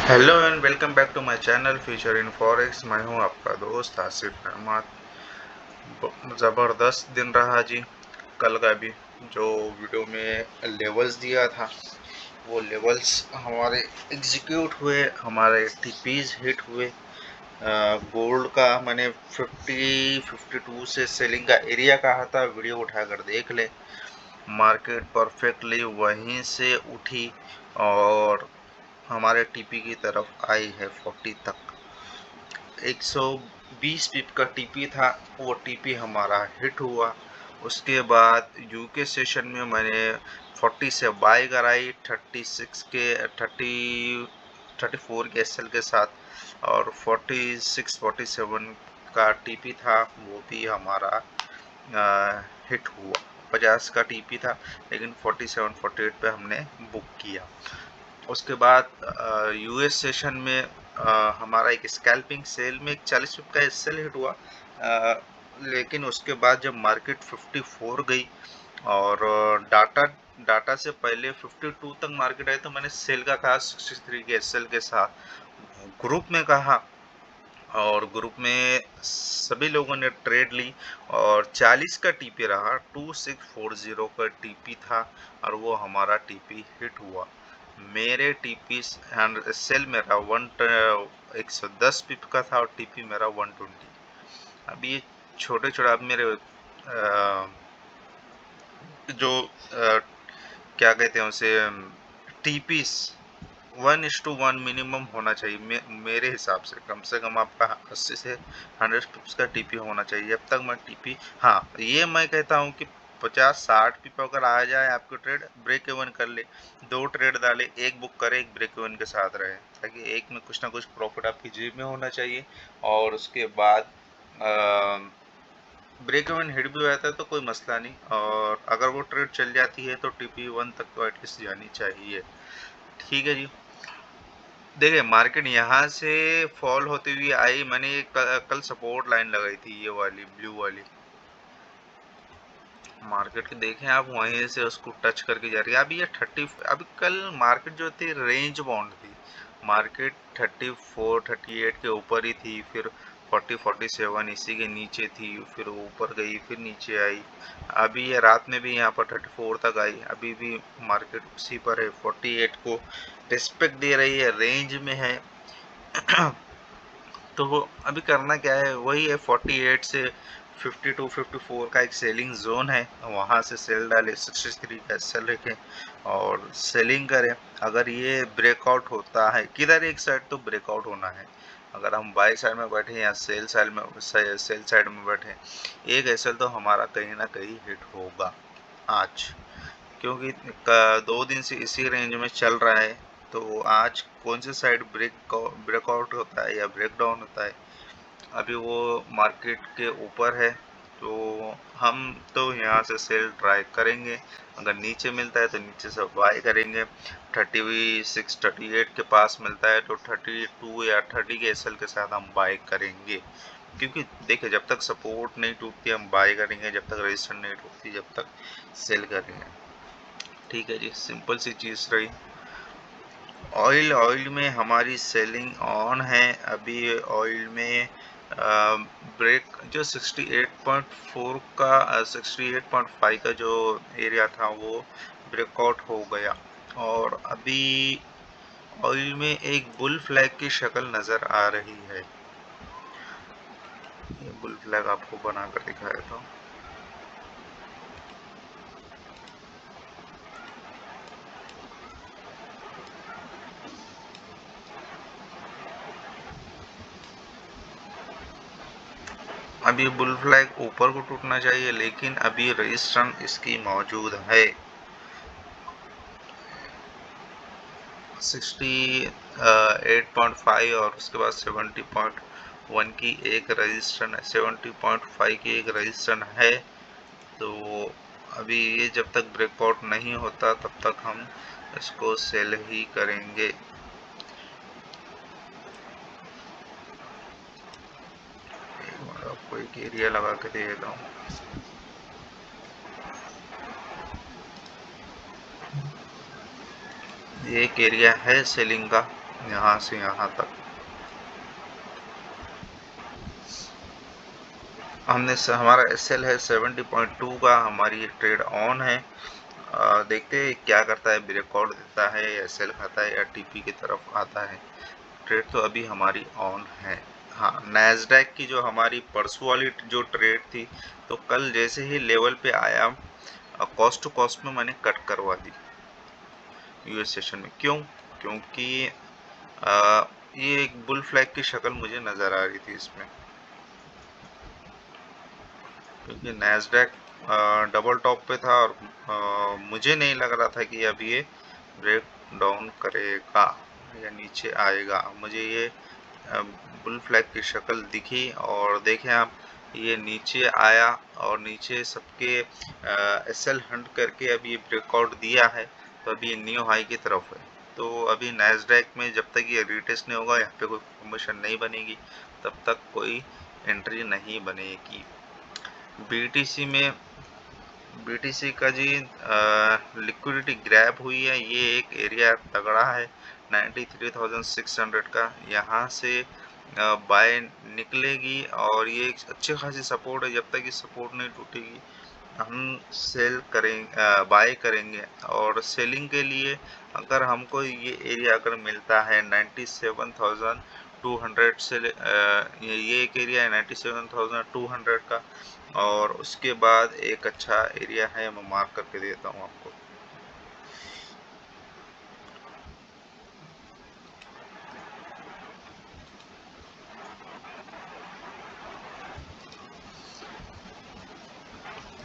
Hello and welcome back to my channel future in forex. मैं हूं आपका दोस्त आसिफ अहमद। ज़बरदस्त दिन रहा जी। कल का भी जो वीडियो में लेवल्स दिया था वो लेवल्स हमारे एग्जीक्यूट हुए, हमारे टीपीज हिट हुए। गोल्ड का मैंने 52 से सेलिंग का एरिया कहा था, वीडियो उठाकर देख ले। मार्केट परफेक्टली वहीं से उठी और हमारे टीपी की तरफ आई है 40 तक। 120 पिप का टीपी था, वो टीपी हमारा हिट हुआ। उसके बाद यूके सेशन में मैंने 40 से बाय कराई, 36 के 34 के एसएल के साथ, और 47 का टीपी था, वो भी हमारा हिट हुआ। 50 का टीपी था लेकिन 47-48 पे हमने बुक किया। उसके बाद यूएस सेशन में हमारा एक स्कैल्पिंग सेल में एक 40 पिप का सेल हिट हुआ। लेकिन उसके बाद जब मार्केट 54 गई और डाटा से पहले 52 तक मार्केट आई तो मैंने सेल का कहा 63 के एसएल के साथ ग्रुप में कहा, और ग्रुप में सभी लोगों ने ट्रेड ली और 40 का टीपी रहा। 2640 का टीपी था और वो हमारा टीपी हिट हुआ। मेरे टीपी सेल मेरा 110 पिप का था और टीपी मेरा 120। अब ये छोटे छोटे अब मेरे जो क्या कहते हैं उसे, टीपीस 1:1 मिनिमम होना चाहिए। मेरे हिसाब से कम आपका 80 से 100 पिप्स का टीपी होना चाहिए। जब तक मैं टीपी, हाँ ये मैं कहता हूँ कि 50-60 पिप अगर आ जाए आपको ट्रेड, ब्रेक इवन कर ले। 2 ट्रेड डाले, एक बुक करे, एक ब्रेक इवन के साथ रहे, ताकि एक में कुछ ना कुछ प्रॉफिट आपकी जेब में होना चाहिए। और उसके बाद ब्रेक इवन हिट भी रहता है तो कोई मसला नहीं, और अगर वो ट्रेड चल जाती है तो टीपी 1 तक तो एटलीस्ट जानी चाहिए। ठीक है जी। देखिए मार्केट यहाँ से फॉल होती हुई आई, मैंने कल सपोर्ट लाइन लगाई थी, ये वाली ब्लू वाली। मार्केट के देखें आप वहीं से उसको टच करके जा रही है। अभी ये 30, अभी कल मार्केट जो थी रेंज बाउंड थी। मार्केट 34-38 के ऊपर ही थी, फिर 40-47 इसी के नीचे थी, फिर ऊपर गई, फिर नीचे आई। अभी ये रात में भी यहाँ पर 34 तक आई, अभी भी मार्केट उसी पर है, 48 को रिस्पेक्ट दे रही है, रेंज में है। तो वो अभी करना क्या है, वही है 48 से 52-54 का एक सेलिंग जोन है, वहां से सेल डाले, 63 का सेल रखें और सेलिंग करें। अगर ये ब्रेकआउट होता है किधर, एक साइड तो ब्रेकआउट होना है। अगर हम बाई साइड में बैठे या सेल साइड में बैठे, एक एसएल तो हमारा कहीं ना कहीं हिट होगा आज, क्योंकि 2 दिन से इसी रेंज में चल रहा है। तो आज कौन सी साइड ब्रेकआउट होता है या ब्रेकडाउन होता है, अभी वो मार्केट के ऊपर है। तो हम तो यहाँ से सेल ट्राई करेंगे, अगर नीचे मिलता है तो नीचे से बाय करेंगे। 36-38 के पास मिलता है तो 32 या 30 के एसएल के साथ हम बाय करेंगे, क्योंकि देखिए जब तक सपोर्ट नहीं टूटती हम बाय करेंगे, जब तक रेजिस्टेंस नहीं टूटती जब तक सेल करेंगे। ठीक है जी, सिंपल सी चीज़ रही। ऑयल में हमारी सेलिंग ऑन है। अभी ऑयल में ब्रेक जो 68.4 का 68.5 का जो एरिया था वो ब्रेकआउट हो गया, और अभी ऑयल में एक बुल फ्लैग की शक्ल नज़र आ रही है। ये बुल फ्लैग आपको बनाकर दिखाया था। अभी बुल फ्लैग ऊपर को टूटना चाहिए, लेकिन अभी रजिस्ट्रेशन इसकी मौजूद है। 68.5 और उसके बाद 70.1 की एक रजिस्ट्रेशन है, 70.5 की एक रजिस्ट्रेशन है। तो अभी ये जब तक ब्रेकआउट नहीं होता तब तक हम इसको सेल ही करेंगे। आपको एक एरिया लगा के दे देता हूँ। ये एक एरिया है सेलिंग का, यहाँ से यहाँ तक हमारा एसएल है 70.2 का, हमारी ट्रेड ऑन है। देखते हैं क्या करता है, ब्रेकआउट देता है, एसएल खाता है या टीपी की तरफ आता है। ट्रेड तो अभी हमारी ऑन है। हाँ, नैस्डैक की जो हमारी परसों वाली जो ट्रेड थी, तो कल जैसे ही लेवल पे आया, कॉस्ट टू कॉस्ट में मैंने कट करवा दी यूएस सेशन में। क्यों? क्योंकि ये एक बुल फ्लैग की शक्ल मुझे नज़र आ रही थी इसमें, क्योंकि नैस्डैक डबल टॉप पे था और मुझे नहीं लग रहा था कि अभी ये ब्रेक डाउन करेगा या नीचे आएगा। मुझे ये बुल फ्लैग की शक्ल दिखी और देखें आप, ये नीचे आया और नीचे सबके एसएल हंट करके अभी ये ब्रेकआउट दिया है, तो अभी ये न्यू हाई की तरफ है। तो अभी नैस्डैक में जब तक ये रीटेस्ट नहीं होगा, यहाँ पे कोई फॉर्मेशन नहीं बनेगी, तब तक कोई एंट्री नहीं बनेगी। बीटीसी का जी लिक्विडिटी ग्रैब हुई है, ये एक एरिया तगड़ा है 93,600 का। यहाँ से बाय निकलेगी और ये एक अच्छी खासी सपोर्ट है। जब तक ये सपोर्ट नहीं टूटेगी हम सेल करेंगे, बाय करेंगे। और सेलिंग के लिए अगर हमको ये एरिया अगर मिलता है 97,200 से, ये एक एरिया है 97,200 का, और उसके बाद एक अच्छा एरिया है, मैं मार्क करके देता हूँ आपको।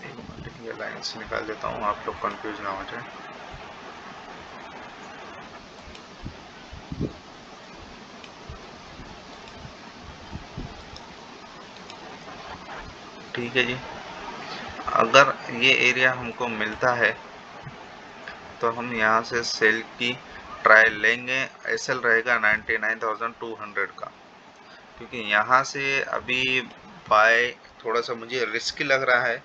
एक मिनट, ये लाइन से निकाल देता हूँ, आप लोग कंफ्यूज ना हो जाए। ठीक है जी, अगर ये एरिया हमको मिलता है तो हम यहाँ से सेल की ट्राई लेंगे। एसएल रहेगा 99,200 का, क्योंकि यहाँ से अभी बाय थोड़ा सा मुझे रिस्की लग रहा है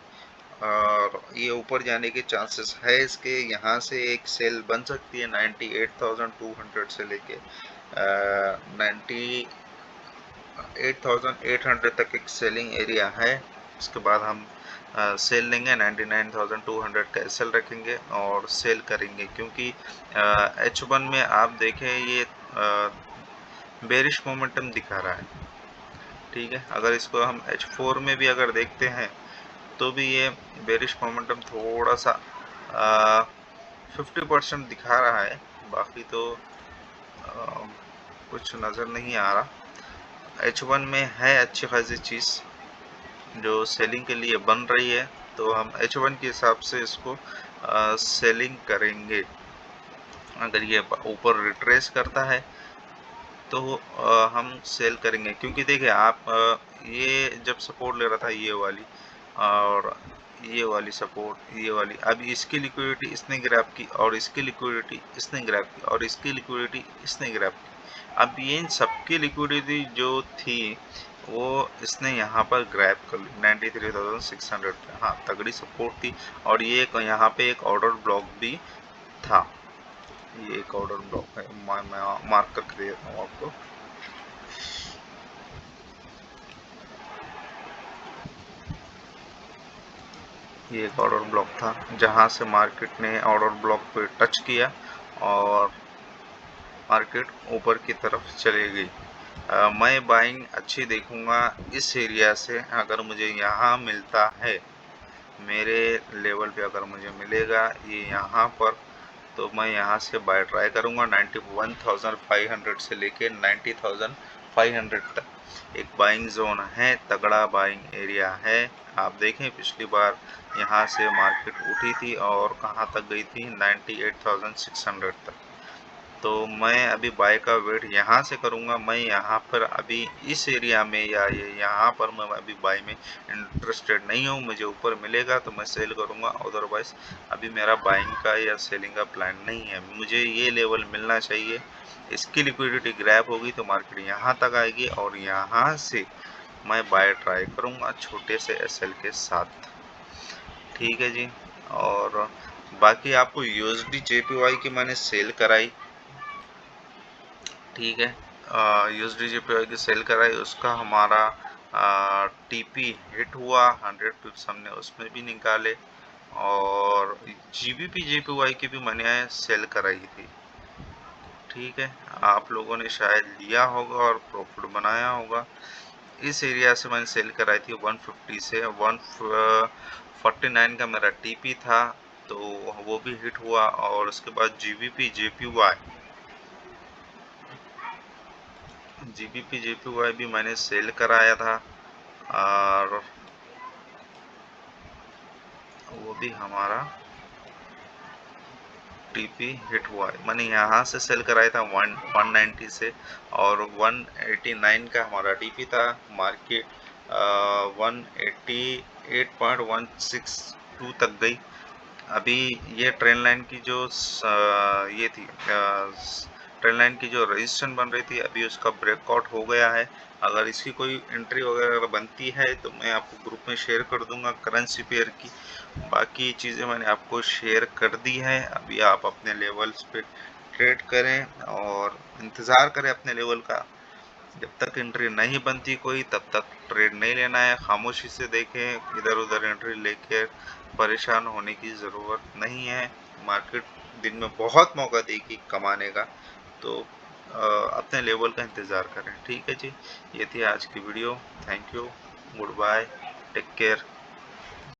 और ये ऊपर जाने के चांसेस है इसके। यहाँ से एक सेल बन सकती है 98,200 से लेके 98,800 तक एक सेलिंग एरिया है। उसके बाद हम सेल लेंगे, 99,200 का एसएल रखेंगे और सेल करेंगे, क्योंकि H1 में आप देखें ये बेरिश मोमेंटम दिखा रहा है। ठीक है, अगर इसको हम H4 में भी अगर देखते हैं तो भी ये बेरिश मोमेंटम थोड़ा सा 50% दिखा रहा है, बाकी तो कुछ नज़र नहीं आ रहा। H1 में है अच्छी खासी चीज़ जो सेलिंग के लिए बन रही है, तो हम H1 के हिसाब से इसको सेलिंग करेंगे। अगर ये ऊपर रिट्रेस करता है तो हम सेल करेंगे, क्योंकि देखिए आप ये जब सपोर्ट ले रहा था ये वाली और ये वाली सपोर्ट, ये वाली, अब इसकी लिक्विडिटी इसने ग्रैब की और इसकी लिक्विडिटी इसने ग्रैब की और इसकी लिक्विडिटी इसने ग्रैब की। अब ये इन सबकी लिक्विडिटी जो थी वो इसने यहाँ पर ग्रैब कर ली 93,600 पे। हाँ, तगड़ी सपोर्ट थी और ये यहाँ पे एक ऑर्डर ब्लॉक भी था। ये एक ऑर्डर ब्लॉक है, मैं मार्क करके देता हूँ आपको। ये एक ऑर्डर ब्लॉक था जहाँ से मार्केट ने ऑर्डर ब्लॉक पे टच किया और मार्केट ऊपर की तरफ चली गई। मैं बाइंग अच्छी देखूंगा इस एरिया से। अगर मुझे यहाँ मिलता है, मेरे लेवल पे अगर मुझे मिलेगा ये यहाँ पर, तो मैं यहाँ से बाय ट्राई करूँगा 91,500 से लेके 90,500 तक। एक बाइंग जोन है, तगड़ा बाइंग एरिया है। आप देखें पिछली बार यहाँ से मार्केट उठी थी और कहाँ तक गई थी, 98,600 तक। तो मैं अभी बाय का वेट यहाँ से करूँगा। मैं यहाँ पर अभी इस एरिया में या ये यहाँ पर मैं अभी बाय में इंटरेस्टेड नहीं हूँ। मुझे ऊपर मिलेगा तो मैं सेल करूँगा, अदरवाइज अभी मेरा बाइंग का या सेलिंग का प्लान नहीं है। मुझे ये लेवल मिलना चाहिए, इसकी लिक्विडिटी ग्रैब होगी तो मार्केट यहाँ तक आएगी और यहाँ से मैं बाय ट्राई करूँगा छोटे से एसएल के साथ। ठीक है जी। और बाकी आपको यूएसडी जेपीवाई की मैंने सेल कराई, ठीक है। USD JPY की सेल कराई, उसका हमारा TP हिट हुआ, 100 पिप्स हमने उसमें भी निकाले, और GBP JPY की भी मैंने सेल कराई थी। ठीक है, आप लोगों ने शायद लिया होगा और प्रॉफिट बनाया होगा। इस एरिया से मैंने सेल कराई थी 150 से 149 का मेरा TP था, तो वो भी हिट हुआ। और उसके बाद GBP JPY भी मैंने सेल कराया था, और वो भी हमारा TP हिट हुआ। मैंने यहाँ से सेल कराया था 190 से, और 189 का हमारा TP था। मार्केट 188.162 तक गई। अभी ये ट्रेंड लाइन की जो ये थी, ट्रेंड लाइन की जो रजिस्ट्रेशन बन रही थी, अभी उसका ब्रेकआउट हो गया है। अगर इसकी कोई एंट्री वगैरह बनती है तो मैं आपको ग्रुप में शेयर कर दूंगा करेंसी पेयर की। बाकी चीज़ें मैंने आपको शेयर कर दी है। अभी आप अपने लेवल्स पे ट्रेड करें और इंतज़ार करें अपने लेवल का। जब तक एंट्री नहीं बनती कोई, तब तक ट्रेड नहीं लेना है। खामोशी से देखें, इधर उधर एंट्री लेकर परेशान होने की ज़रूरत नहीं है। मार्केट दिन में बहुत मौका देगी कमाने का, तो अपने लेवल का इंतज़ार करें। ठीक है जी, ये थी आज की video. Thank you, goodbye, take care.